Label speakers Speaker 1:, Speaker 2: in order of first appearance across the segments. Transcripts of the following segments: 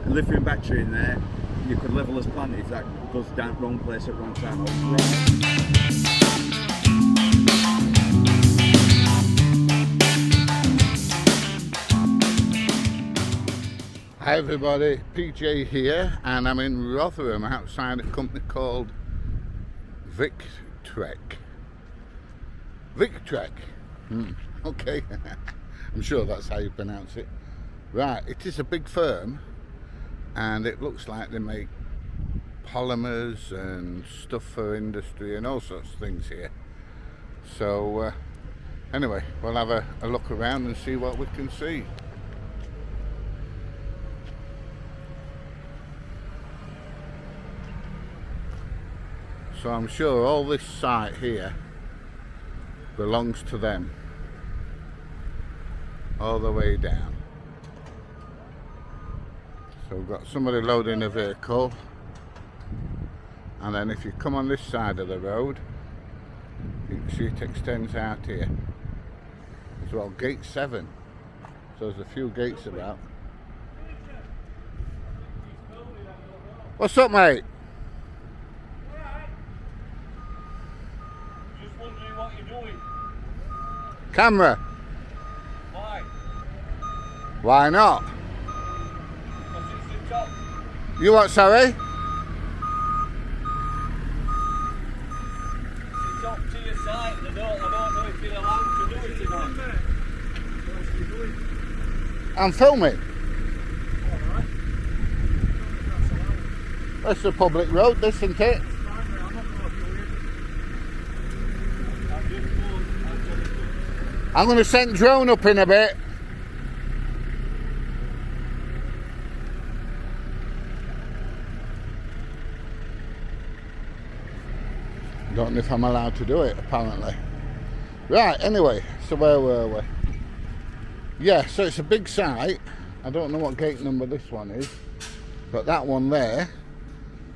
Speaker 1: lithium battery in there, you could level as plant if that goes down wrong place at wrong time.
Speaker 2: Hi everybody, PJ here, and I'm in Rotherham outside a company called Victrex. Victrex. Okay, I'm sure that's how you pronounce it. Right, it is a big firm, and it looks like they make polymers and stuff for industry and all sorts of things here. So anyway, we'll have a look around and see what we can see. So I'm sure all this site here belongs to them all the way down. So we've got somebody loading a vehicle, and then if you come on this side of the road, you can see it extends out here as well. Gate 7, so there's a few gates about. What's up, mate?
Speaker 3: What you're doing.
Speaker 2: Camera.
Speaker 3: Why?
Speaker 2: Why not?
Speaker 3: Because it's the top.
Speaker 2: You what, sorry?
Speaker 3: It's up to your side. I don't know if you're allowed to do it or not. What are you doing?
Speaker 2: I'm filming.
Speaker 3: Alright.
Speaker 2: That's a public road, this, isn't it? I'm going to send drone up in a bit. Don't know if I'm allowed to do it, apparently. Right, anyway, so where were we? Yeah, so it's a big site. I don't know what gate number this one is, but that one there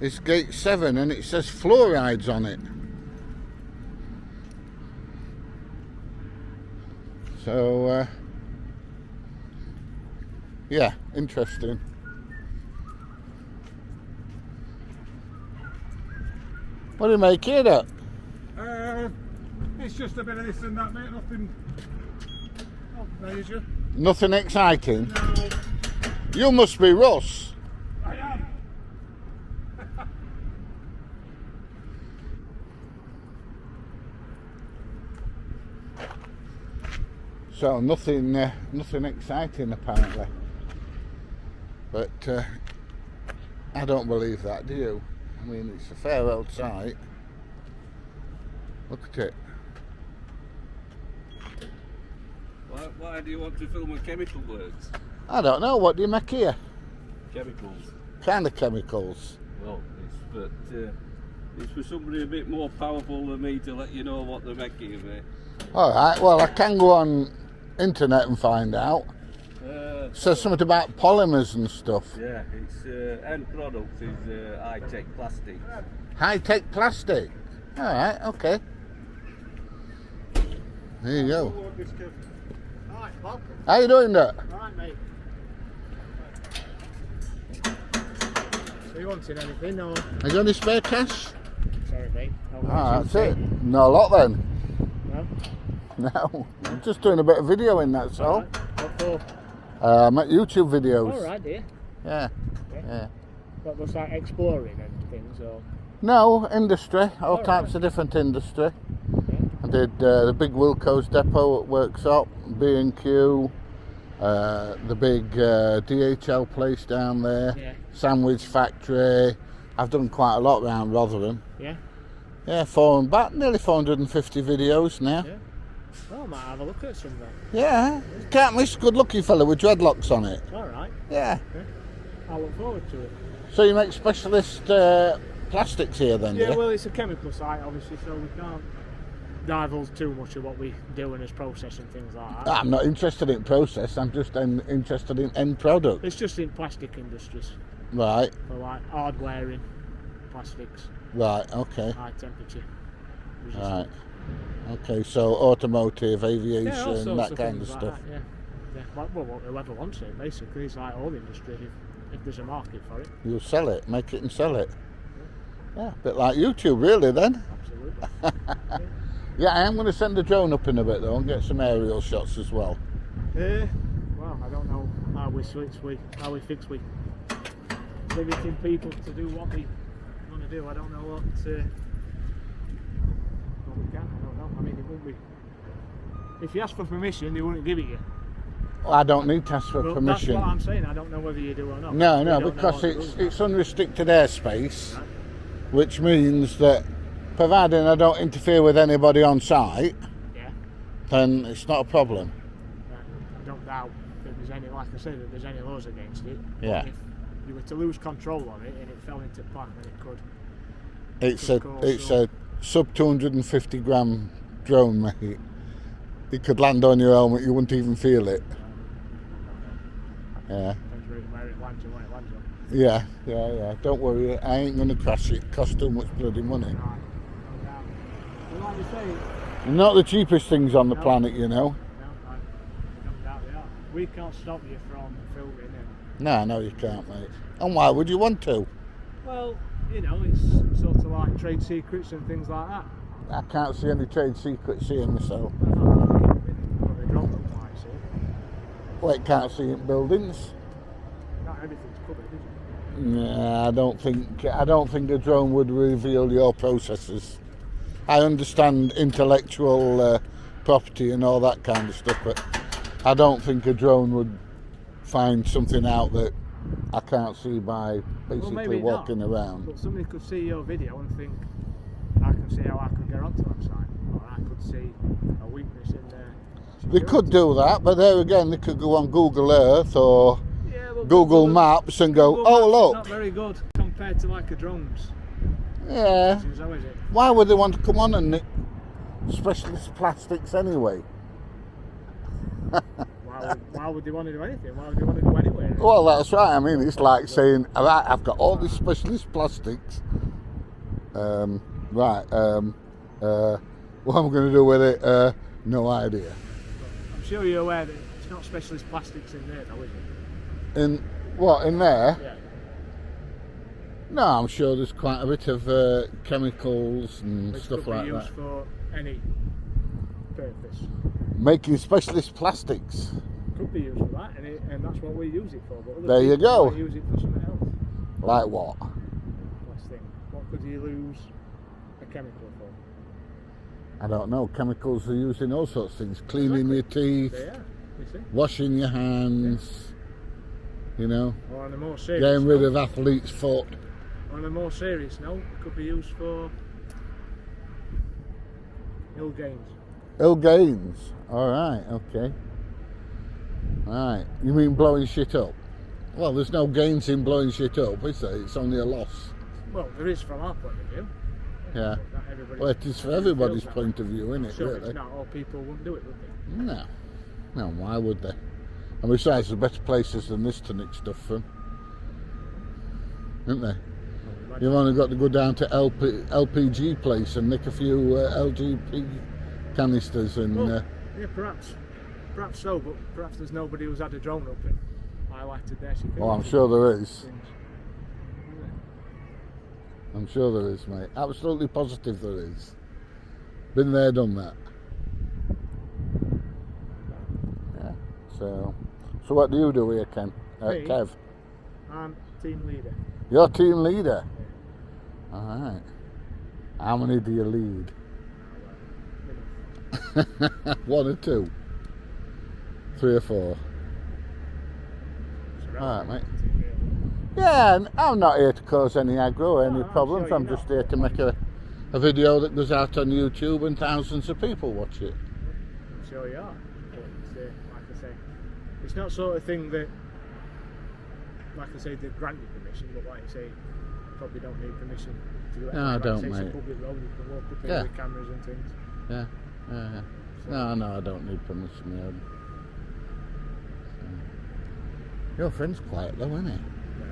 Speaker 2: is gate 7, and it says fluorides on it. So, yeah, interesting. What do you make it up?
Speaker 4: It's just a bit of this and that, mate. Nothing major.
Speaker 2: Nothing exciting?
Speaker 4: No,
Speaker 2: You must be Russ.
Speaker 4: I am.
Speaker 2: So nothing exciting apparently. But I don't believe that, do you? I mean, it's a fair old site. Look at it.
Speaker 3: Why do you want to film a chemical works?
Speaker 2: I don't know. What do you make here?
Speaker 3: Chemicals.
Speaker 2: Kind of chemicals.
Speaker 3: Well, it's for somebody a bit more powerful than me to let you know what they're making of it.
Speaker 2: All right. Well, I can go on internet and find out. So something about polymers and stuff.
Speaker 3: Yeah, its end product is high-tech plastic.
Speaker 2: High-tech plastic. All right. Okay. There you go.
Speaker 4: Alright, Bob.
Speaker 2: How you doing, that?
Speaker 4: Alright, mate. Are you wanting anything or?
Speaker 2: Have you got any spare cash?
Speaker 4: Sorry, mate.
Speaker 2: Ah, that's it. No lot then.
Speaker 4: No?
Speaker 2: No. I'm just doing a bit of videoing, that's all.
Speaker 4: What for?
Speaker 2: Make YouTube videos.
Speaker 4: Alright, dear.
Speaker 2: Yeah. Yeah.
Speaker 4: What was like exploring and things or?
Speaker 2: No, industry. All
Speaker 4: All
Speaker 2: types
Speaker 4: right.
Speaker 2: of different industry.
Speaker 4: Yeah.
Speaker 2: I did the big Wilco's depot at Worksop, B&Q, the big DHL place down there,
Speaker 4: Yeah.
Speaker 2: sandwich factory. I've done quite a lot around Rotherham.
Speaker 4: Yeah.
Speaker 2: Yeah, about nearly 450 videos now.
Speaker 4: Yeah. Well, I might have a look at some of that.
Speaker 2: Yeah, can't miss a good looking fella with dreadlocks on it.
Speaker 4: Alright.
Speaker 2: Yeah.
Speaker 4: Yeah. I look forward to it.
Speaker 2: So you make specialist plastics here then, do
Speaker 4: Yeah,
Speaker 2: you?
Speaker 4: well, it's a chemical site, obviously, so we can't divulge too much of what we do in as process and things like that.
Speaker 2: I'm not interested in process, I'm just interested in end product.
Speaker 4: It's just in plastic industries,
Speaker 2: Right,
Speaker 4: for like hardware in plastics,
Speaker 2: right, okay.
Speaker 4: high temperature.
Speaker 2: Right. Okay, so automotive,
Speaker 4: Yeah, all
Speaker 2: aviation,
Speaker 4: sorts
Speaker 2: that
Speaker 4: of
Speaker 2: kind of
Speaker 4: things like
Speaker 2: stuff.
Speaker 4: that, yeah. Well, whoever wants it, basically, it's like all the industry. if there's a market for it.
Speaker 2: You'll sell it, make it and sell it. Yeah, a bit like YouTube really then.
Speaker 4: Absolutely.
Speaker 2: Yeah, I am going to send a drone up in a bit though and get some aerial shots as well.
Speaker 4: Well, I don't know how we fix limiting people to do what they want to do. I don't know what we can. I don't know. I mean, it wouldn't be. If you ask for permission, they wouldn't give it you.
Speaker 2: I don't need to ask for
Speaker 4: Well,
Speaker 2: permission.
Speaker 4: that's what I'm saying. I don't know whether you do or not.
Speaker 2: No,
Speaker 4: We
Speaker 2: no,
Speaker 4: don't know
Speaker 2: because
Speaker 4: what the rules
Speaker 2: it's
Speaker 4: are.
Speaker 2: unrestricted airspace,
Speaker 4: Right.
Speaker 2: which means that providing I don't interfere with anybody on site,
Speaker 4: Yeah.
Speaker 2: then it's not a problem.
Speaker 4: I don't doubt that there's any, like I said, that there's any laws against it. But
Speaker 2: Yeah.
Speaker 4: if you were to lose control of it and it fell into plan, then it could.
Speaker 2: It's a sub 250 gram drone, mate. It could land on your helmet, you wouldn't even feel it. Yeah.
Speaker 4: Depends where it lands and when it lands on.
Speaker 2: Yeah. Don't worry, I ain't gonna crash it. It costs too much bloody money.
Speaker 4: Right. No doubt. But like you say,
Speaker 2: Not the cheapest things on the
Speaker 4: No.
Speaker 2: planet, you know.
Speaker 4: no doubt they are. We can't stop you from filming and
Speaker 2: No, you can't, mate. And why would you want to?
Speaker 4: well, you know, it's sort of like trade secrets and things like that.
Speaker 2: I can't see any trade secrets here myself.
Speaker 4: Probably drop them, like I say.
Speaker 2: Well, it can't see in buildings.
Speaker 4: Not everything's covered, is it?
Speaker 2: Nah, I don't think a drone would reveal your processes. I understand intellectual property and all that kind of stuff, but I don't think a drone would find something out that I can't see by basically
Speaker 4: maybe
Speaker 2: walking
Speaker 4: not.
Speaker 2: around.
Speaker 4: But somebody could see your video and think, I can see how I could get onto that site, or I could see a weakness in there.
Speaker 2: They could do that, but there again, they could go on Google Earth or
Speaker 4: Yeah, but
Speaker 2: Google Maps and go,
Speaker 4: Google
Speaker 2: oh
Speaker 4: Maps is
Speaker 2: look,
Speaker 4: not very good compared to like a drone's.
Speaker 2: yeah.
Speaker 4: So is it?
Speaker 2: Why would they want to come on and nick specialist plastics anyway?
Speaker 4: Why would they want to do anything? Why would they want to go anywhere?
Speaker 2: Well, that's right. I mean, it's like saying, all right, I've got all these specialist plastics. What am I going to do with it? No idea.
Speaker 4: I'm sure you're aware that it's not specialist plastics in there, though, is it?
Speaker 2: In what, in there?
Speaker 4: Yeah.
Speaker 2: No, I'm sure there's quite a bit of chemicals and
Speaker 4: Which
Speaker 2: stuff
Speaker 4: could
Speaker 2: like
Speaker 4: be used
Speaker 2: that.
Speaker 4: for any purpose.
Speaker 2: Making specialist plastics.
Speaker 4: Could be used for that, and that's what we use it for. But other
Speaker 2: There you
Speaker 4: people
Speaker 2: go.
Speaker 4: might use it for something else.
Speaker 2: Like what?
Speaker 4: Let's think. What could you lose a chemical for?
Speaker 2: I don't know. Chemicals are used in all sorts of things. Cleaning your teeth,
Speaker 4: Yeah, you see.
Speaker 2: washing your hands, you know,
Speaker 4: Or on a more serious
Speaker 2: getting rid
Speaker 4: note,
Speaker 2: of athlete's foot.
Speaker 4: on a more serious note, it could be used for ill gains.
Speaker 2: Ill gains. Alright, okay. Right. You mean blowing shit up? Well, there's no gains in blowing shit up, is there? It's only a loss.
Speaker 4: Well, there is from our point of view.
Speaker 2: Yeah.
Speaker 4: But not everybody
Speaker 2: Well, it is for everybody's
Speaker 4: feels that
Speaker 2: point
Speaker 4: way.
Speaker 2: of view, isn't it,
Speaker 4: Sure,
Speaker 2: really?
Speaker 4: it's not. All people wouldn't do it, would they?
Speaker 2: No. No, why would they? And besides, there's better places than this to nick stuff from. Isn't there? You've only got to go down to LPG place and nick a few LGP canisters and...
Speaker 4: Well, yeah, perhaps so, but perhaps there's nobody who's had a drone up and highlighted their security.
Speaker 2: well, I'm sure there is.
Speaker 4: things.
Speaker 2: I'm sure there is, mate. Absolutely positive there is. Been there, done that. Yeah. So what do you do here, Ken?
Speaker 4: Me?
Speaker 2: Kev?
Speaker 4: I'm team leader.
Speaker 2: You're team leader. All right. How many do you lead? One or two? 3 or 4? All right, mate. Yeah, I'm not here to cause any aggro or any
Speaker 4: No, I'm
Speaker 2: problems.
Speaker 4: sure
Speaker 2: I'm
Speaker 4: you're
Speaker 2: just
Speaker 4: not.
Speaker 2: here to make a video that goes out on YouTube and thousands of people watch it.
Speaker 4: I'm sure you are. But like I say, it's not sort of thing that, like I say, they grant you permission, but like I say, you probably don't need permission to do it.
Speaker 2: No, I
Speaker 4: Like
Speaker 2: don't,
Speaker 4: say,
Speaker 2: mate.
Speaker 4: It's a public road, you can walk up here
Speaker 2: Yeah.
Speaker 4: with cameras and things.
Speaker 2: Yeah. No, I don't need permission. Yeah. Your friend's quiet though, isn't he?
Speaker 4: Well,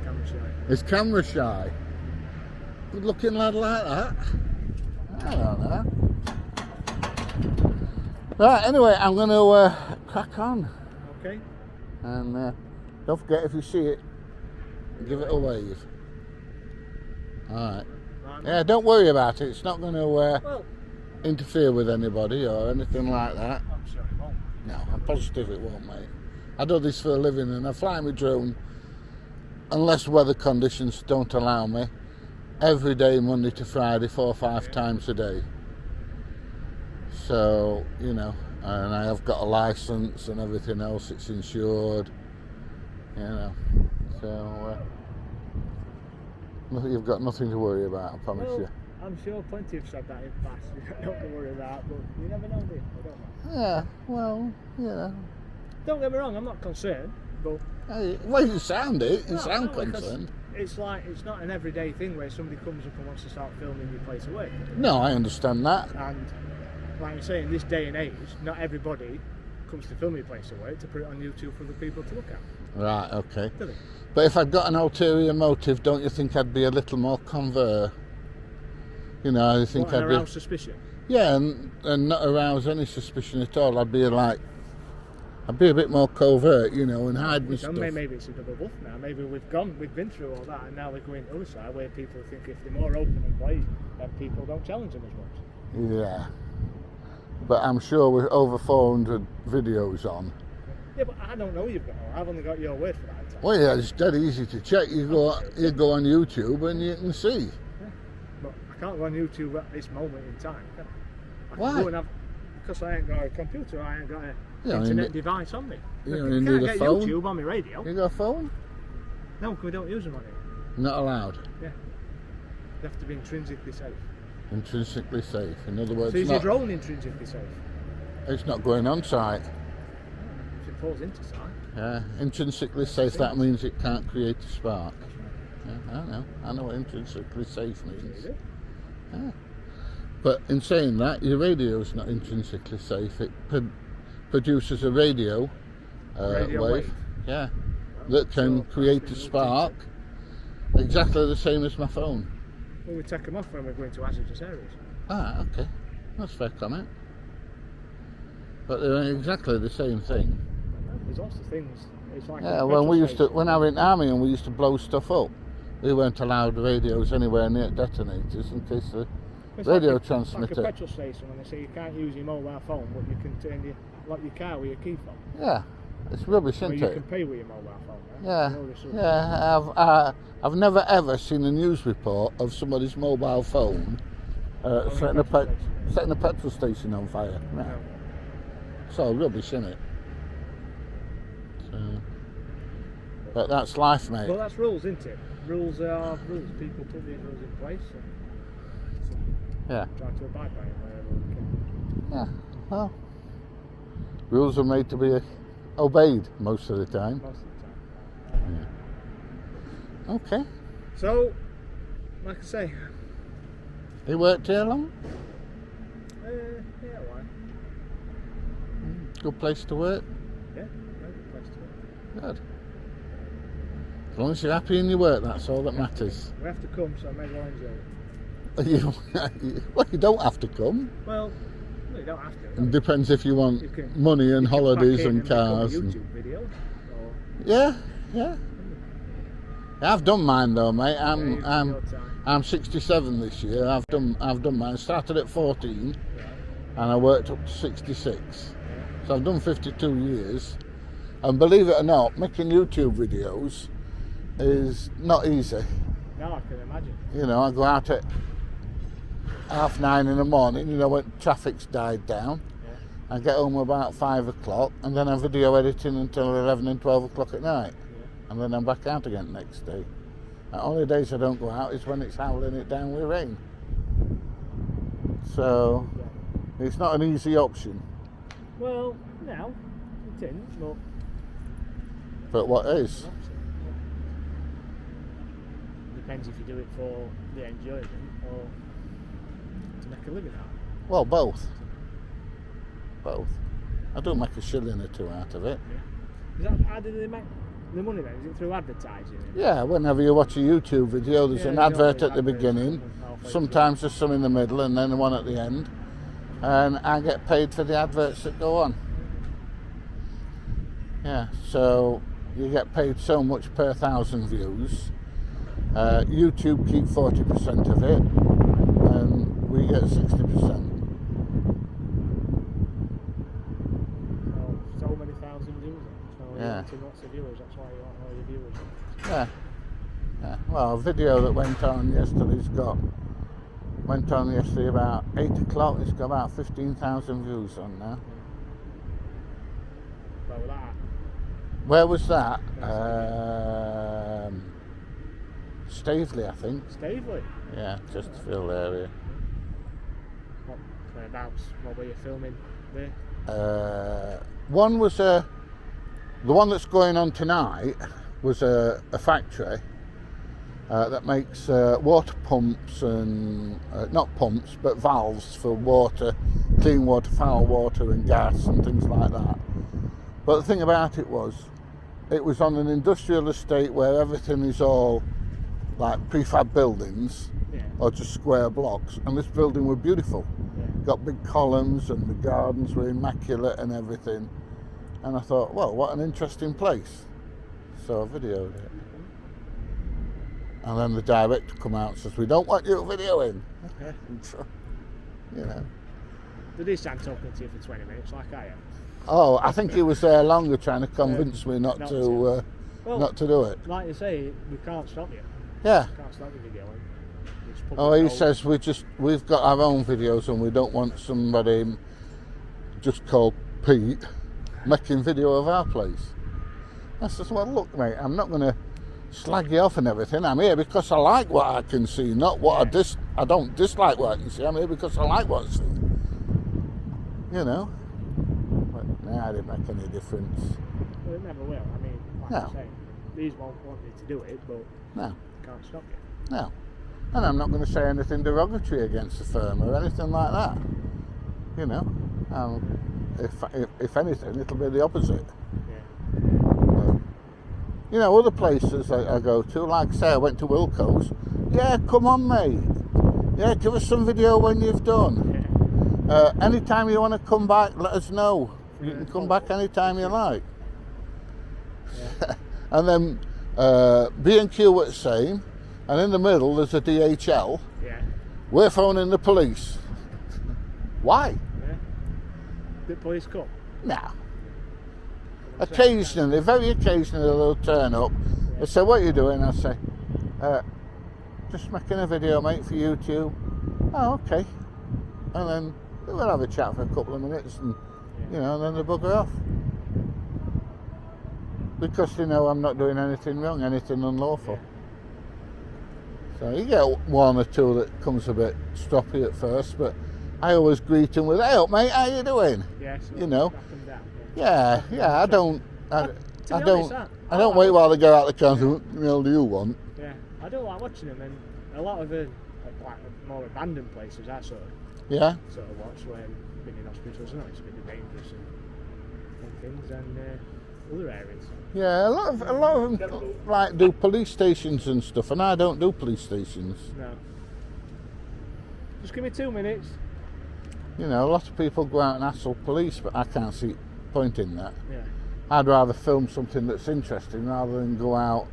Speaker 4: camera shy.
Speaker 2: He's camera shy. Good looking lad like that. I don't know. Right, anyway, I'm going to crack on
Speaker 4: Okay.
Speaker 2: and Don't forget, if you see it, give it a wave. Alright. Yeah, don't worry about it. It's not going to
Speaker 4: Well,
Speaker 2: interfere with anybody or anything like that.
Speaker 4: I'm sure it won't.
Speaker 2: No, I'm positive it won't, mate. I do this for a living and I fly my drone, unless weather conditions don't allow me, every day, Monday to Friday, 4 or 5 times a day. So, you know, and I have got a license and everything else, it's insured, you know. So, you've got nothing to worry about, I promise
Speaker 4: Well,
Speaker 2: you.
Speaker 4: I'm sure plenty have said that in the past. You don't have to worry about that, but you never know, do you? I don't know.
Speaker 2: Yeah, well, you know.
Speaker 4: Don't get me wrong, I'm not concerned, but
Speaker 2: Hey, well, you sound it. You
Speaker 4: No,
Speaker 2: sound
Speaker 4: no, because
Speaker 2: concerned.
Speaker 4: it's like, it's not an everyday thing where somebody comes up and wants to start filming your place away.
Speaker 2: No, I understand that.
Speaker 4: And like I'm saying, this day and age, not everybody comes to film your place away to put it on YouTube for the people to look at.
Speaker 2: Right, okay.
Speaker 4: Do they?
Speaker 2: But if I'd got an ulterior motive, don't you think I'd be a little more convert? You know, I think
Speaker 4: What, and
Speaker 2: I'd be...
Speaker 4: arouse suspicion?
Speaker 2: Yeah, and not arouse any suspicion at all. I'd be like... I'd be a bit more covert, you know, and hide my stuff.
Speaker 4: Maybe it's a double bluff now. Maybe we've been through all that, and now we're going to the other side where people think if they're more open and blazing, then people don't challenge them as much.
Speaker 2: Yeah. But I'm sure with over 400 videos on.
Speaker 4: Yeah, but I don't know you've got all. I've only got your word for that.
Speaker 2: Well, yeah, it's dead easy to check. You go on YouTube and you can see.
Speaker 4: Yeah. But I can't go on YouTube at this moment in time. Can I? I
Speaker 2: Why?
Speaker 4: can go and have, because I ain't got a computer, I ain't got an
Speaker 2: Yeah,
Speaker 4: internet device on me.
Speaker 2: you
Speaker 4: I
Speaker 2: only
Speaker 4: can't
Speaker 2: need a
Speaker 4: get
Speaker 2: phone.
Speaker 4: YouTube on my radio.
Speaker 2: You got a phone?
Speaker 4: No, because we don't use them on it.
Speaker 2: Not allowed.
Speaker 4: Yeah. They have to be intrinsically safe.
Speaker 2: Intrinsically safe. In other words,
Speaker 4: So is your
Speaker 2: not,
Speaker 4: drone intrinsically safe?
Speaker 2: it's not going on site.
Speaker 4: If it falls into site.
Speaker 2: Yeah, intrinsically safe, that means it can't create a spark. Yeah, I know what intrinsically safe means. Yeah. But in saying that, your radio is not intrinsically safe. It produces a radio, wave, yeah, that can create a spark, exactly the same as my phone.
Speaker 4: Well, we take them off when we're going to hazardous areas.
Speaker 2: Ah, okay, that's a fair comment. But they're exactly the same thing.
Speaker 4: There's lots of things. It's like
Speaker 2: Yeah,
Speaker 4: a
Speaker 2: when we
Speaker 4: petrol
Speaker 2: used to, when I was in the army and we used to blow stuff up, we weren't allowed radios anywhere near detonators in case the
Speaker 4: It's
Speaker 2: radio
Speaker 4: like
Speaker 2: transmitter.
Speaker 4: like a petrol station when they say you can't use your mobile phone, but you can lock your car with your key phone.
Speaker 2: Yeah, it's rubbish,
Speaker 4: Or
Speaker 2: isn't
Speaker 4: you
Speaker 2: it?
Speaker 4: can pay with your mobile phone. Right?
Speaker 2: Yeah,
Speaker 4: You know this sort of
Speaker 2: yeah. I've never ever seen a news report of somebody's mobile phone setting a petrol station on fire. No.
Speaker 4: No.
Speaker 2: It's all rubbish, isn't it? So, but that's life, mate.
Speaker 4: Well, that's rules, isn't it? Rules are rules. People put these rules in place and
Speaker 2: Yeah,
Speaker 4: try to abide by them wherever we can.
Speaker 2: yeah. Well, rules are made to be obeyed most of the time.
Speaker 4: Most of the time.
Speaker 2: Okay.
Speaker 4: So, like I say,
Speaker 2: You worked here long?
Speaker 4: yeah, why?
Speaker 2: Good place to work?
Speaker 4: Yeah, very good place to work.
Speaker 2: Good. As long as you're happy in your work, that's all that matters.
Speaker 4: We have to come, so I may as well enjoy it.
Speaker 2: Well, you don't have to come.
Speaker 4: Well, you don't have to.
Speaker 2: It depends if you want
Speaker 4: You can-
Speaker 2: money and
Speaker 4: You can
Speaker 2: holidays
Speaker 4: pack in
Speaker 2: and
Speaker 4: make up a
Speaker 2: cars. And,
Speaker 4: YouTube video. Or,
Speaker 2: yeah. I've done mine though, mate.
Speaker 4: you've done your time.
Speaker 2: I'm 67 this year. I've done mine. Started at 14,
Speaker 4: Yeah.
Speaker 2: and I worked up to 66. So I've done 52 years. And believe it or not, making YouTube videos is not easy.
Speaker 4: No, I can imagine.
Speaker 2: You know, I go out at 9:30 in the morning, you know, when traffic's died down.
Speaker 4: Yeah.
Speaker 2: I get home about 5 o'clock, and then I'm video editing until 11 and 12 o'clock at night.
Speaker 4: Yeah.
Speaker 2: And then I'm back out again the next day. The only days I don't go out is when it's howling it down with rain. So, it's not an easy option.
Speaker 4: Well, no, it isn't, but
Speaker 2: But what is?
Speaker 4: depends if you do it for the enjoyment or to make a living out of it.
Speaker 2: Well, both. Both. I do make a shilling or two out of it.
Speaker 4: Is that, how do they make the money then? Is it through advertising?
Speaker 2: Yeah, whenever you watch a YouTube video, there's
Speaker 4: Yeah,
Speaker 2: an
Speaker 4: you
Speaker 2: advert
Speaker 4: always
Speaker 2: at the
Speaker 4: adverts
Speaker 2: beginning,
Speaker 4: and halfway
Speaker 2: sometimes there's some in the middle and then one at the end, and I get paid for the adverts that go on. Yeah, so you get paid so much per 1,000 views. YouTube keep 40% of it, and we get 60%.
Speaker 4: So many thousand views. So
Speaker 2: Yeah.
Speaker 4: you lots of viewers. That's why you want all your viewers.
Speaker 2: Yeah. Yeah. Well, a video that went on yesterday about 8 o'clock. It's got about 15,000 views on now.
Speaker 4: Well, that.
Speaker 2: Where was that? Staveley, I think.
Speaker 4: Staveley.
Speaker 2: Yeah, Chesterfield area.
Speaker 4: Whereabouts? What were you filming there?
Speaker 2: One was the one that's going on tonight was a factory that makes water pumps and not pumps but valves for water, clean water, foul water and gas and things like that. But the thing about it was on an industrial estate where everything is all like prefab buildings,
Speaker 4: Yeah.
Speaker 2: or just square blocks, and this building was beautiful.
Speaker 4: Yeah.
Speaker 2: Got big columns and the gardens were immaculate and everything. And I thought, well, what an interesting place. So I videoed it. And then the director come out and says, we don't want you videoing.
Speaker 4: Yeah.
Speaker 2: So, you know.
Speaker 4: Did he stand talking to you for 20 minutes like I am?
Speaker 2: Oh, I think he was there longer trying to convince me not to do it.
Speaker 4: Like you say, we can't stop you.
Speaker 2: Yeah.
Speaker 4: Can't stop you videoing. It's public
Speaker 2: Oh, he
Speaker 4: road.
Speaker 2: says we've got our own videos and we don't want somebody just called Pete making video of our place. I says, well, look, mate, I'm not going to slag you off and everything. I'm here because I like what I can see, not what I don't dislike what I can see. I'm here because I like what I see. You know. But nah, it didn't make any difference.
Speaker 4: Well, it never will. I mean, like
Speaker 2: No.
Speaker 4: I say, these won't want you to do it, but
Speaker 2: No.
Speaker 4: can't stop you.
Speaker 2: No. And I'm not going to say anything derogatory against the firm or anything like that. You know. If anything, it'll be the opposite.
Speaker 4: Yeah.
Speaker 2: You know, other places I go to, like say I went to Wilco's. Yeah, come on, mate. Yeah, give us some video when you've done.
Speaker 4: Yeah.
Speaker 2: Anytime you want to come back, let us know. You can come back anytime you like.
Speaker 4: Yeah.
Speaker 2: And then B&Q were the same, and in the middle there's a DHL.
Speaker 4: Yeah.
Speaker 2: We're phoning the police. Why?
Speaker 4: Yeah. Did police come?
Speaker 2: No. Occasionally, very occasionally they'll turn up. They say, what are you doing? I say, just making a video, mate, for YouTube. Oh, okay. And then we'll have a chat for a couple of minutes and, you know, and then they bugger off. Because they know I'm not doing anything wrong, anything unlawful. So you get one or two that comes a bit stroppy at first, but I always greet them with, hey up, mate, how you doing?
Speaker 4: Yeah, so
Speaker 2: You know.
Speaker 4: up and down,
Speaker 2: Yeah, I don't wait
Speaker 4: like
Speaker 2: while they go out the car and say, what the hell do you want?
Speaker 4: Yeah, I don't like watching them, and a lot of the like more abandoned places I sort of
Speaker 2: Yeah,
Speaker 4: watch when I've been in hospitals, and it's been dangerous and things, and other areas.
Speaker 2: yeah, a lot of them like do police stations and stuff, and I don't do police stations.
Speaker 4: No. Just give me 2 minutes.
Speaker 2: You know, a lot of people go out and hassle police, but I can't see point in that.
Speaker 4: Yeah.
Speaker 2: I'd rather film something that's interesting rather than go out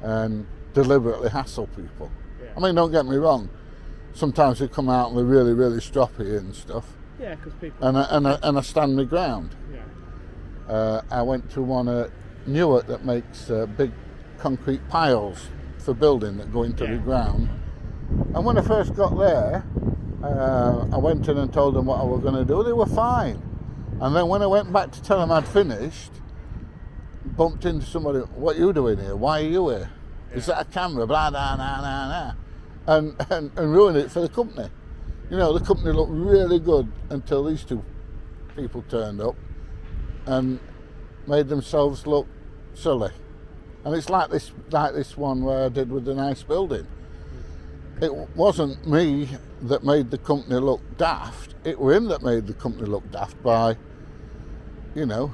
Speaker 2: and deliberately hassle people.
Speaker 4: Yeah.
Speaker 2: I mean, don't get me wrong. Sometimes they come out and they're really, really stroppy and stuff,
Speaker 4: Yeah, because people.
Speaker 2: and I stand my ground.
Speaker 4: Yeah.
Speaker 2: I went to one at Newark that makes big concrete piles for building that go into the ground. And when I first got there, I went in and told them what I was going to do. They were fine. And then when I went back to tell them I'd finished, bumped into somebody. What are you doing here? Why are you here? Is that a camera? Blah blah blah blah blah. And ruined it for the company. You know, the company looked really good until these two people turned up and made themselves look silly. And it's like this one where I did with the nice building. It wasn't me that made the company look daft. It was him that made the company look daft by, you know,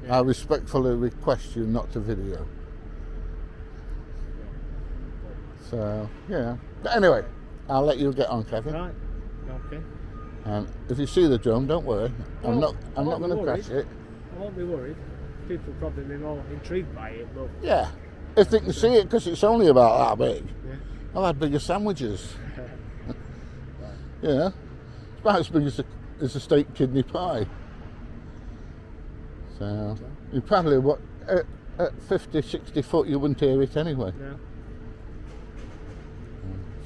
Speaker 2: I respectfully request you not to video. So, yeah. But anyway, I'll let you get on, Kevin.
Speaker 4: Right. Okay.
Speaker 2: And if you see the drone, don't worry. I'm not going to crash it.
Speaker 4: I won't be worried. people probably be more intrigued by it, but
Speaker 2: Yeah, if they can see it, because it's only about that big.
Speaker 4: yeah.
Speaker 2: I've had bigger sandwiches. Yeah, it's about as big as a steak kidney pie. So you probably at 50, 60 foot you wouldn't hear it anyway.
Speaker 4: No.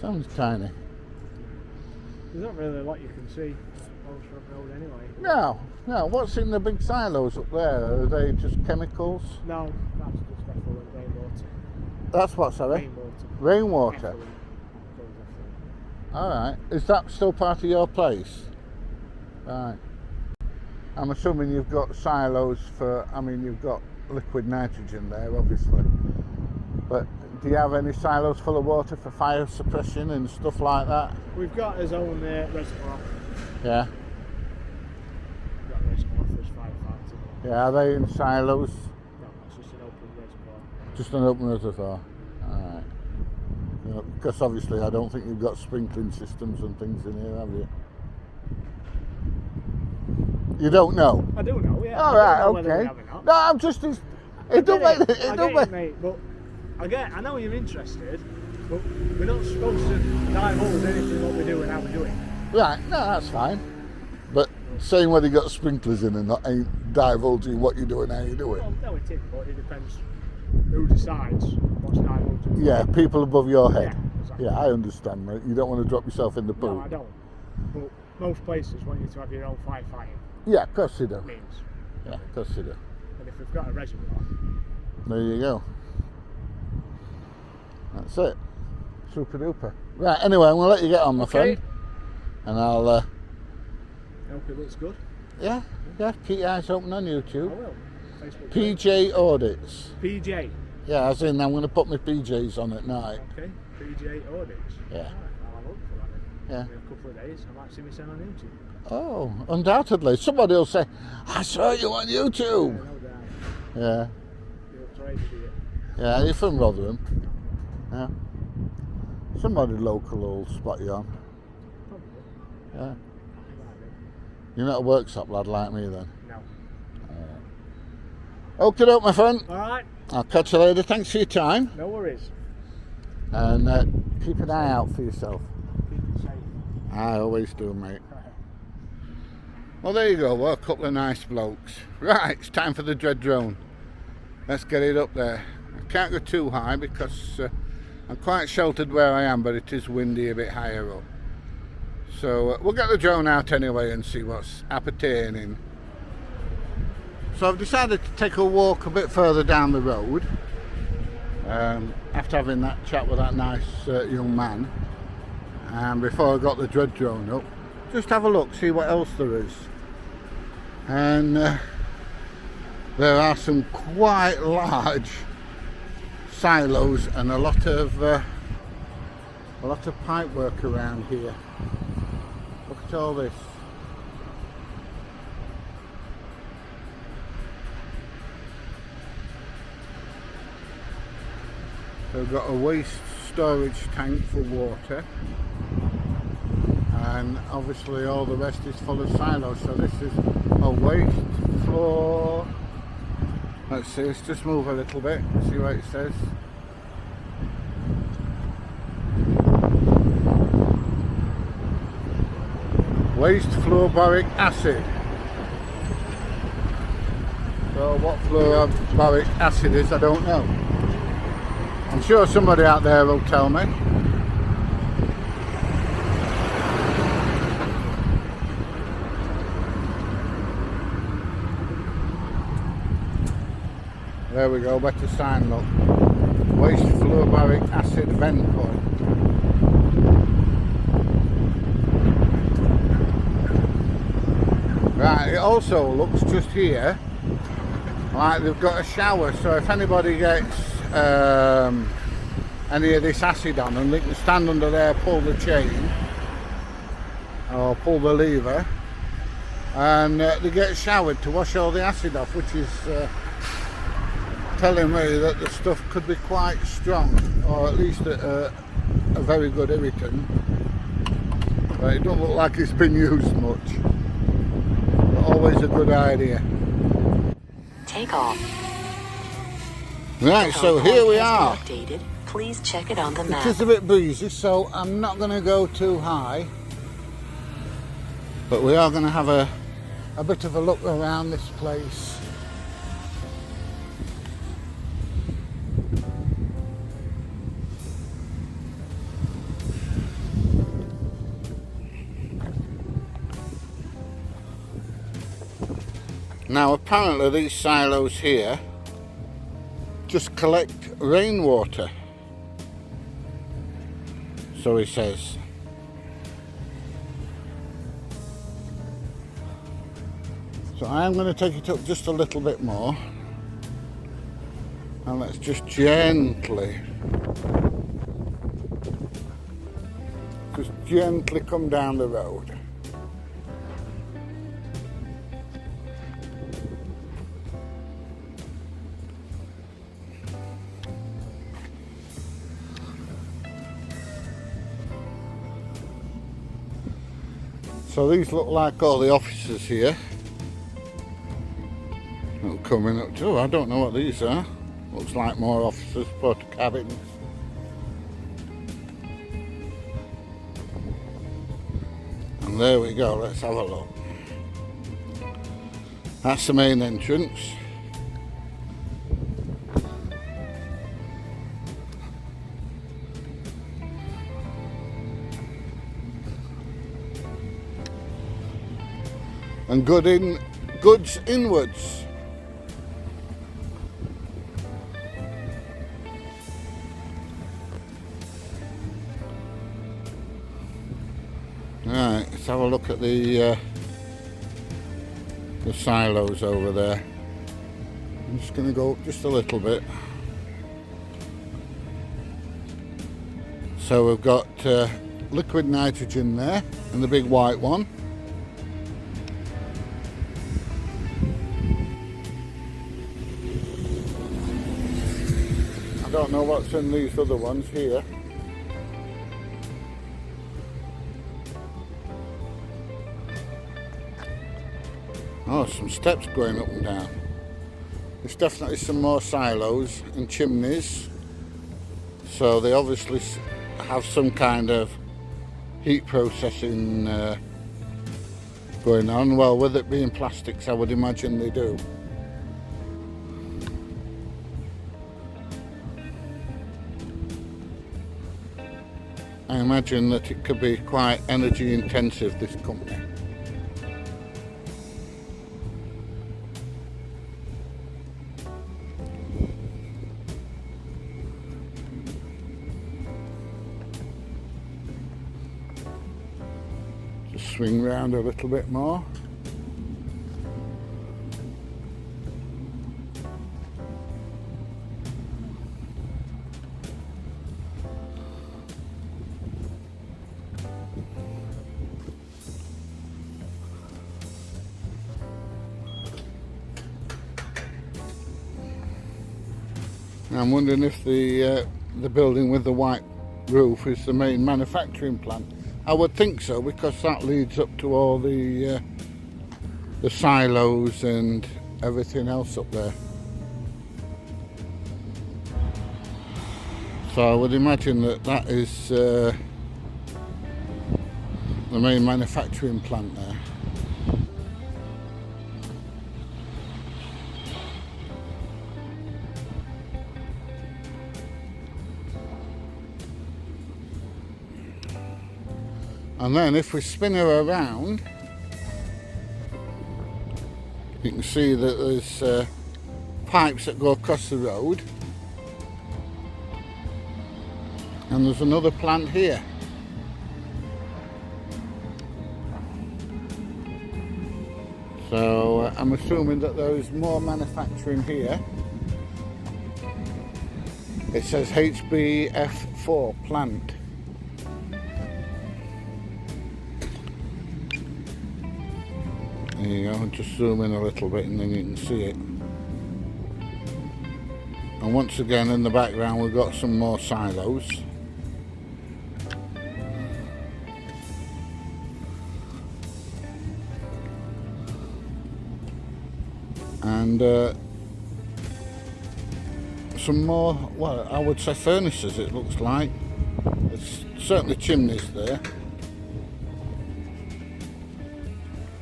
Speaker 2: Sounds tiny.
Speaker 4: There's not really a lot you can see on Shrub Road anyway.
Speaker 2: No. What's in the big silos up there? Are they just chemicals?
Speaker 4: No, that's just effluent rainwater.
Speaker 2: That's what, sorry?
Speaker 4: Rainwater.
Speaker 2: Rainwater.
Speaker 4: Effluent. Goes effluent.
Speaker 2: All right. Is that still part of your place? Right. I'm assuming you've got silos for, I mean, you've got liquid nitrogen there, obviously. But do you have any silos full of water for fire suppression and stuff like that?
Speaker 4: We've got his own reservoir.
Speaker 2: Yeah.
Speaker 4: We've got a reservoir for his firefighting.
Speaker 2: Yeah, are they in silos?
Speaker 4: No, it's just an open reservoir.
Speaker 2: Just an open reservoir. All right. Because obviously I don't think you've got sprinkling systems and things in here, have you? You don't know?
Speaker 4: I do know, yeah.
Speaker 2: All right, okay. No, I'm just... It don't make... It don't make...
Speaker 4: Mate, but I know you're interested, but we're not supposed to divulge anything what we do and how we do it.
Speaker 2: Right, no, that's fine. But saying whether you got sprinklers in or not ain't divulging what you do and how you do it.
Speaker 4: Well, no, it is, but it depends who decides what's divulging.
Speaker 2: Yeah, people above your head.
Speaker 4: Yeah, exactly.
Speaker 2: Yeah, I understand, mate. You don't want to drop yourself in the pool.
Speaker 4: No, I don't. But most places want you to have your own firefighting
Speaker 2: Yeah, of course you do.
Speaker 4: means.
Speaker 2: Yeah, of course you do.
Speaker 4: And if we've got a reservoir,
Speaker 2: There you go. That's it. Super duper. Right, anyway, I'm going to let you get on, my friend. And I'll...
Speaker 4: I hope it looks good.
Speaker 2: Yeah, keep your eyes open on
Speaker 4: I
Speaker 2: YouTube.
Speaker 4: will. Facebook
Speaker 2: pjaudits.
Speaker 4: PJ.
Speaker 2: Yeah, as in I'm going to put my PJs on at night.
Speaker 4: Okay, PJ audits.
Speaker 2: Yeah.
Speaker 4: Right, I'll have a look for that then.
Speaker 2: Yeah.
Speaker 4: In a couple of days, I might see myself on YouTube.
Speaker 2: Oh, undoubtedly. Somebody will say, I saw you on YouTube.
Speaker 4: No doubt.
Speaker 2: Yeah.
Speaker 4: You're up to age, idiot.
Speaker 2: Yeah, you're from Rotherham. Yeah. Somebody local will spot you on.
Speaker 4: Probably.
Speaker 2: Yeah.
Speaker 4: Might
Speaker 2: You're not a workshop lad like me then.
Speaker 4: be. No.
Speaker 2: Okay, doke, my friend.
Speaker 4: Alright,
Speaker 2: I'll catch you later. Thanks for your time.
Speaker 4: no worries.
Speaker 2: And keep an eye out for yourself.
Speaker 4: Keep it safe.
Speaker 2: I always do, mate. Well, there you go. Well, a couple of nice blokes. Right, it's time for the dread drone. Let's get it up there. I can't go too high because I'm quite sheltered where I am, but it is windy a bit higher up. So we'll get the drone out anyway and see what's appertaining. So I've decided to take a walk a bit further down the road after having that chat with that nice young man, and before I got the dread drone up, just have a look, see what else there is. And there are some quite large silos and a lot of pipe work around here. Look at all this. So we've got a waste storage tank for water, and obviously all the rest is full of silos. So this is a waste floor. Let's see, let's just move a little bit, see what it says. Waste fluorobaric acid. So what fluorobaric acid is, I don't know. I'm sure somebody out there will tell me. There we go, better sign, look. Waste fluorobaric acid vent point. Right, it also looks just here like they've got a shower, so if anybody gets any of this acid on them, they can stand under there, pull the chain or pull the lever, and they get showered to wash all the acid off, which is telling me that the stuff could be quite strong, or at least a very good irritant. But it don't look like it's been used much, but always a good idea.
Speaker 5: takeoff.
Speaker 2: Right, so here we are.
Speaker 5: Updated. Please check it on the
Speaker 2: It
Speaker 5: map.
Speaker 2: is a bit breezy, so I'm not going to go too high. But we are going to have a bit of a look around this place. Now apparently these silos here just collect rainwater, so he says. So I am going to take it up just a little bit more, and let's just gently come down the road. So these look like all the offices here. Coming up to, I don't know what these are. Looks like more offices, porta cabins. And there we go, let's have a look. That's the main entrance. And goods inwards. Right, let's have a look at the silos over there. I'm just going to go up just a little bit. So we've got liquid nitrogen there, and the big white one. I don't know what's in these other ones here. Oh, some steps going up and down. There's definitely some more silos and chimneys. So they obviously have some kind of heat processing going on. Well, with it being plastics, I would imagine they do. I imagine that it could be quite energy intensive, this company. Just swing round a little bit more. I'm wondering if the building with the white roof is the main manufacturing plant. I would think so, because that leads up to all the silos and everything else up there. So I would imagine that that is the main manufacturing plant there. And then if we spin her around, you can see that there's pipes that go across the road, and there's another plant here. So I'm assuming that there is more manufacturing here. It says HBF4 plant. There you go, just zoom in a little bit and then you can see it. And once again in the background we've got some more silos. And some more, well, I would say furnaces, it looks like. There's certainly chimneys there.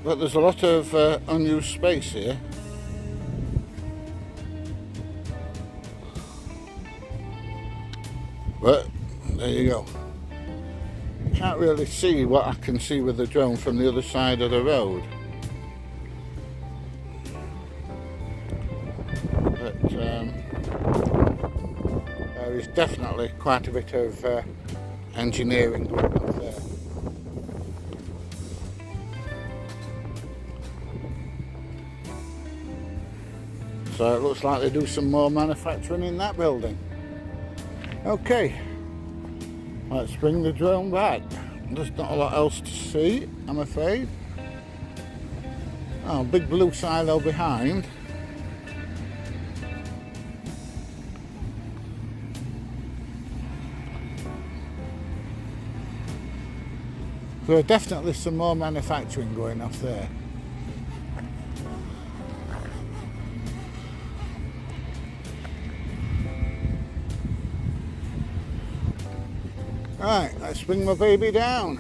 Speaker 2: But there's a lot of unused space here. But there you go. Can't really see what I can see with the drone from the other side of the road. But there is definitely quite a bit of engineering going on there. So it looks like they do some more manufacturing in that building. Okay, let's bring the drone back. There's not a lot else to see, I'm afraid. Oh, big blue silo behind. There are definitely some more manufacturing going off there. Right, let's bring my baby down.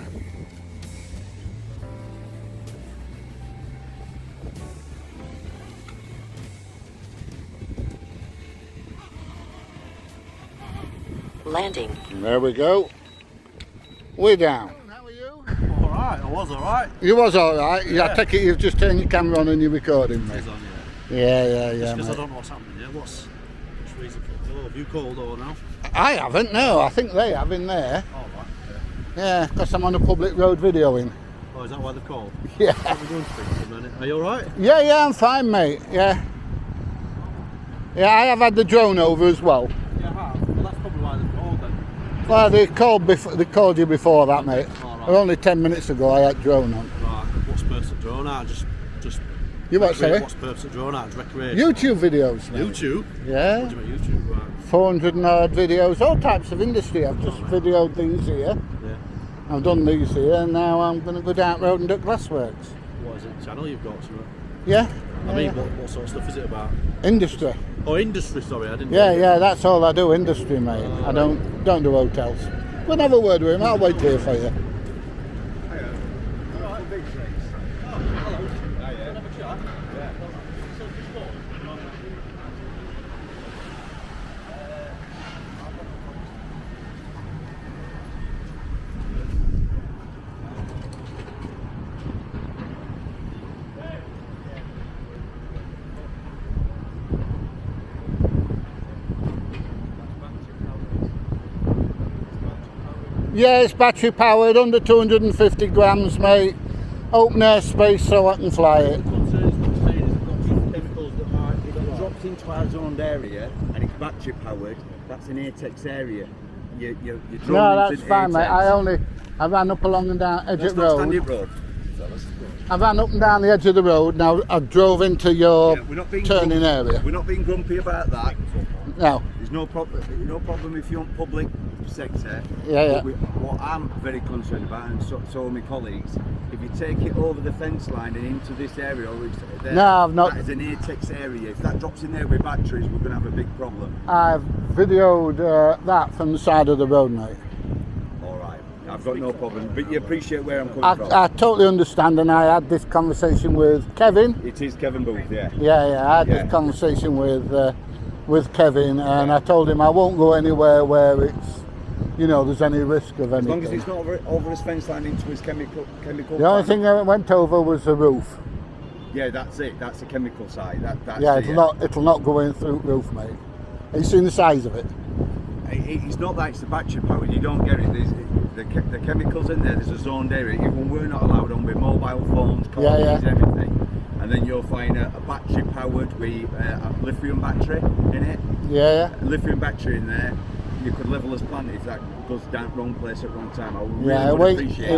Speaker 5: Landing.
Speaker 2: There we go. We're down. How are you?
Speaker 6: Alright, I was alright.
Speaker 2: You was alright. Yeah. I take it you've just turned your camera on and you're recording me.
Speaker 6: It's on,
Speaker 2: Yeah,
Speaker 6: Just because I
Speaker 2: mate.
Speaker 6: don't know what's happening here. What's reason for the Have you called or now?
Speaker 2: I haven't, no. I think they have in there.
Speaker 6: Oh, right.
Speaker 2: Yeah, because I'm on a public road videoing.
Speaker 6: Oh, is that why they've called?
Speaker 2: Yeah.
Speaker 6: What are we doing to things for a minute? Are you alright?
Speaker 2: Yeah, I'm fine, mate. Yeah. Yeah, I have had the drone over as well.
Speaker 6: Yeah, I have. Well, that's probably why they've called then.
Speaker 2: Well, they called you before that, mate.
Speaker 6: All right.
Speaker 2: Only 10 minutes ago I had drone on.
Speaker 6: Right. What's purpose of drone out? Just
Speaker 2: You what, sorry?
Speaker 6: What's purpose of drone out? Just recreation.
Speaker 2: YouTube videos, mate.
Speaker 6: YouTube?
Speaker 2: Yeah.
Speaker 6: What do you mean YouTube? Right.
Speaker 2: 400 and odd videos, all types of industry. I've just videoed these here.
Speaker 6: Yeah.
Speaker 2: I've done these here, and now I'm going to go down road and do glassworks.
Speaker 6: What is it? Channel you've got? Something?
Speaker 2: Yeah.
Speaker 6: I mean, what sort of stuff is it about?
Speaker 2: Industry.
Speaker 6: Oh, industry. Sorry, I didn't.
Speaker 2: Yeah, that's all I do, industry, mate. I don't do hotels. We'll have a word with him. I'll wait here for you. Yeah, it's battery powered, under 250 grams, mate. Open air space so I can fly it.
Speaker 1: If it drops into our zoned area and it's battery powered, that's an ATEX area. Your drone
Speaker 2: No,
Speaker 1: is
Speaker 2: that's
Speaker 1: an
Speaker 2: fine, mate.
Speaker 1: ATEX.
Speaker 2: I ran up along and down edge
Speaker 1: That's
Speaker 2: of
Speaker 1: not
Speaker 2: road.
Speaker 1: Standard Road.
Speaker 2: I ran up and down the edge of the road. Now I drove into your
Speaker 1: Yeah, we're not being
Speaker 2: turning
Speaker 1: grumpy.
Speaker 2: area.
Speaker 1: We're not being grumpy about that.
Speaker 2: No.
Speaker 1: There's no problem if you want public sector.
Speaker 2: Yeah.
Speaker 1: But what I'm very concerned about, and so are my colleagues, if you take it over the fence line and into this area, or it's there,
Speaker 2: No, I've not.
Speaker 1: that is an ATEX area. If that drops in there with batteries, we're going to have a big problem.
Speaker 2: I've videoed that from the side of the road, mate.
Speaker 1: All right, I've got no problem. But you appreciate where I'm coming from.
Speaker 2: I totally understand, and I had this conversation with Kevin.
Speaker 1: It is Kevin Booth, yeah.
Speaker 2: Yeah, I had
Speaker 1: Yeah.
Speaker 2: this conversation with Kevin, and I told him I won't go anywhere where it's, there's any risk of
Speaker 1: As
Speaker 2: anything.
Speaker 1: long as it's not over his fence line into his chemical.
Speaker 2: The only
Speaker 1: plant.
Speaker 2: thing that went over was the roof.
Speaker 1: Yeah, that's it. That's the chemical side. That's
Speaker 2: Yeah,
Speaker 1: it,
Speaker 2: it'll not go in through the roof, mate. Have you seen the size of it?
Speaker 1: It's not that it's the battery powered, you don't get it. There's the chemicals in there, there's a zoned area. Even we're not allowed on with mobile phones, cars, everything. And then you'll find a battery powered with a lithium battery in it.
Speaker 2: Yeah.
Speaker 1: A lithium battery in there. You could level as plant if that goes down wrong place at wrong time. I really
Speaker 2: Yeah,
Speaker 1: would appreciate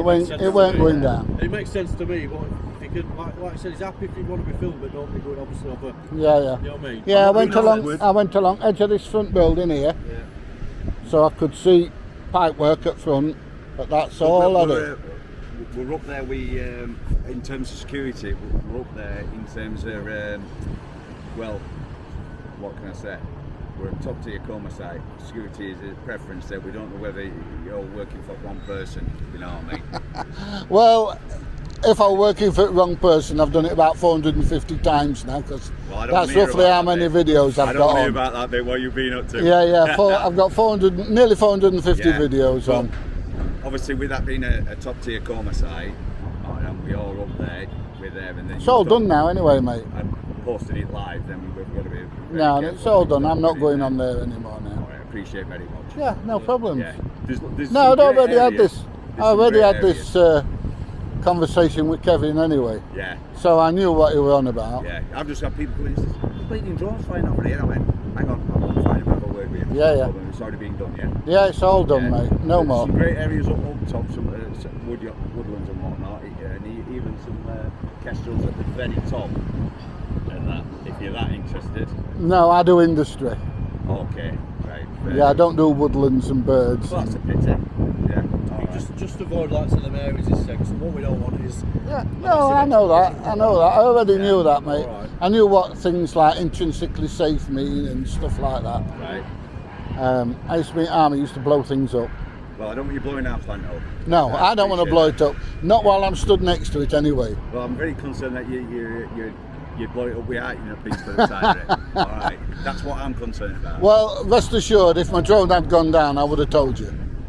Speaker 2: it won't going down.
Speaker 6: It makes sense to me, but if you could, like I said, he's happy if you want to be filmed, but don't be going obviously over.
Speaker 2: Yeah.
Speaker 6: You know what I mean?
Speaker 2: Yeah, I
Speaker 1: I'm
Speaker 2: went
Speaker 1: not
Speaker 2: along.
Speaker 1: doing
Speaker 2: I went along edge of this front building here, so I could see pipe work up front. But that's all of it.
Speaker 1: We're up there. In terms of security, we're up there in terms of well, what can I say? we're a top tier coma site. Security is a preference there. We don't know whether you're working for one person, you know what I mean?
Speaker 2: Well, if I'm working for the wrong person, I've done it about 450 times now, because that's roughly how many videos I've got on.
Speaker 1: I don't hear about that bit, what you've been up to.
Speaker 2: Yeah, I've got nearly 450 videos
Speaker 1: well,
Speaker 2: on.
Speaker 1: Obviously, with that being a top tier coma site, and we are up there, we're there, and then
Speaker 2: it's all done now anyway, mate.
Speaker 1: And posted it live, then we've got to be.
Speaker 2: No, it's all done. I'm not going on there anymore now.
Speaker 1: All right, appreciate very much.
Speaker 2: Yeah, no problem.
Speaker 1: Yeah. There's
Speaker 2: No, I'd already had this.
Speaker 1: There's
Speaker 2: I
Speaker 1: some
Speaker 2: already
Speaker 1: great
Speaker 2: had
Speaker 1: areas.
Speaker 2: this conversation with Kevin anyway.
Speaker 1: Yeah.
Speaker 2: So I knew what he was on about.
Speaker 1: Yeah. I've just had people going, there's bleeding drones flying over here. I went, hang on, I'm not flying over a word with you.
Speaker 2: Yeah.
Speaker 1: It's already been done, yeah.
Speaker 2: Yeah, it's all done,
Speaker 1: Yeah.
Speaker 2: mate. No
Speaker 1: There's
Speaker 2: more.
Speaker 1: Some great areas up top, some woodlands and whatnot, and even some kestrels at the very top. And that, if you're that interested.
Speaker 2: No, I do industry.
Speaker 1: Okay, right.
Speaker 2: Yeah, I don't do woodlands and birds.
Speaker 1: Well, that's a pity. Yeah. All right.
Speaker 6: Just avoid like some areas this section. What we don't want is.
Speaker 2: Yeah, no, I know that. I know that. I already knew that, mate.
Speaker 6: Alright.
Speaker 2: I knew what things like intrinsically safe mean and stuff like that.
Speaker 1: Right.
Speaker 2: I used to be in the army, used to blow things up.
Speaker 1: Well, I don't want you blowing our plant up.
Speaker 2: No, I don't want to blow
Speaker 1: appreciate
Speaker 2: it up. Not while I'm stood next to it anyway.
Speaker 1: that. Well, I'm very concerned that you blow it up without you piece to the side of it. All right. That's what I'm concerned about.
Speaker 2: Well, rest assured, if my drone had gone down, I would have told you.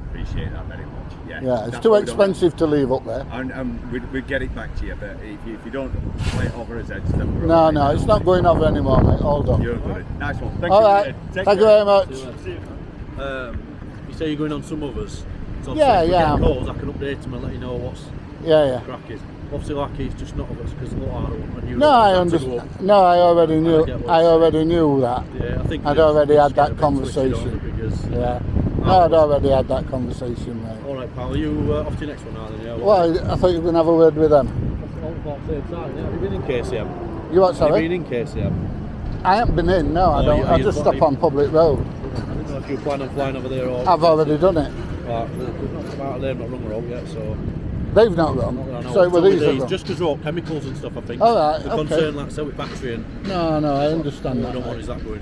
Speaker 1: Appreciate that very much. Yeah.
Speaker 2: Yeah, it's
Speaker 1: That's
Speaker 2: too
Speaker 1: what we don't-
Speaker 2: expensive to leave up there.
Speaker 1: And we'd get it back to you, but if you don't play it over his head, then we're
Speaker 2: No,
Speaker 1: all
Speaker 2: no,
Speaker 1: right.
Speaker 2: it's not going over anymore, mate. All done.
Speaker 1: You're good. Nice one. Thank
Speaker 2: All
Speaker 1: you.
Speaker 2: right.
Speaker 1: Take
Speaker 2: Thank you
Speaker 1: care.
Speaker 2: very much.
Speaker 6: You say you're going on some others. So
Speaker 2: Yeah,
Speaker 6: if we
Speaker 2: yeah.
Speaker 6: get calls, I can update them and let you know what's
Speaker 2: Yeah.
Speaker 6: crack is. Obviously, like it's just not of us because a lot harder when you.
Speaker 2: No, I
Speaker 6: have to go
Speaker 2: understand.
Speaker 6: up.
Speaker 2: No, I already knew.
Speaker 6: get what
Speaker 2: I
Speaker 6: you're
Speaker 2: already knew that.
Speaker 6: Yeah, I think
Speaker 2: I'd
Speaker 6: we
Speaker 2: already
Speaker 6: just
Speaker 2: had
Speaker 6: get
Speaker 2: that
Speaker 6: a bit twisted on
Speaker 2: conversation.
Speaker 6: it Because,
Speaker 2: Yeah. No, I'd already had that conversation, mate.
Speaker 6: All right, pal. Are you off to your next one now? Then, yeah.
Speaker 2: Well, I thought you were going to have a word with them.
Speaker 6: Have you been in KCM?
Speaker 2: You what,
Speaker 6: Have
Speaker 2: sorry?
Speaker 6: you been in KCM?
Speaker 2: I haven't been in, no, I
Speaker 6: Oh,
Speaker 2: don't.
Speaker 6: you-
Speaker 2: I
Speaker 6: you-
Speaker 2: just stop on public road.
Speaker 6: I didn't know if you were planning on flying over there or.
Speaker 2: I've already done it.
Speaker 6: Right, we've not come out of there, not rung her out yet, so.
Speaker 2: They've not run.
Speaker 6: Not that I know.
Speaker 2: So it
Speaker 6: Some
Speaker 2: were
Speaker 6: of
Speaker 2: these that run.
Speaker 6: just because we're all chemicals and stuff, I think.
Speaker 2: All right,
Speaker 6: The
Speaker 2: okay.
Speaker 6: concern, like I said, with battery and.
Speaker 2: No, I understand
Speaker 6: What I
Speaker 2: that.
Speaker 6: don't want
Speaker 2: mate.
Speaker 6: is that going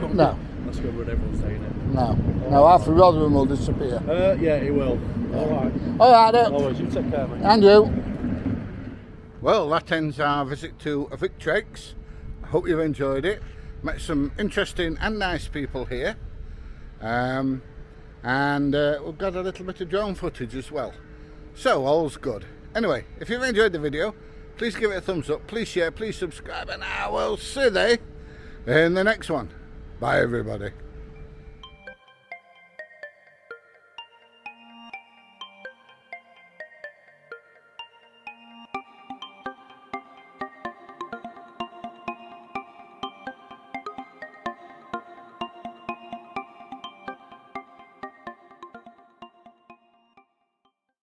Speaker 6: up.
Speaker 2: No.
Speaker 6: That's good with everyone saying it.
Speaker 2: No, half the Rotherham will disappear.
Speaker 6: Yeah, it will. Alright.
Speaker 2: All right, then.
Speaker 6: Always, you take care, mate.
Speaker 2: And you. Well, that ends our visit to Victrex. I hope you've enjoyed it. Met some interesting and nice people here. And we've got a little bit of drone footage as well. So, all's good. Anyway, if you've enjoyed the video, please give it a thumbs up, please share, please subscribe, and I will see you in the next one. Bye, everybody.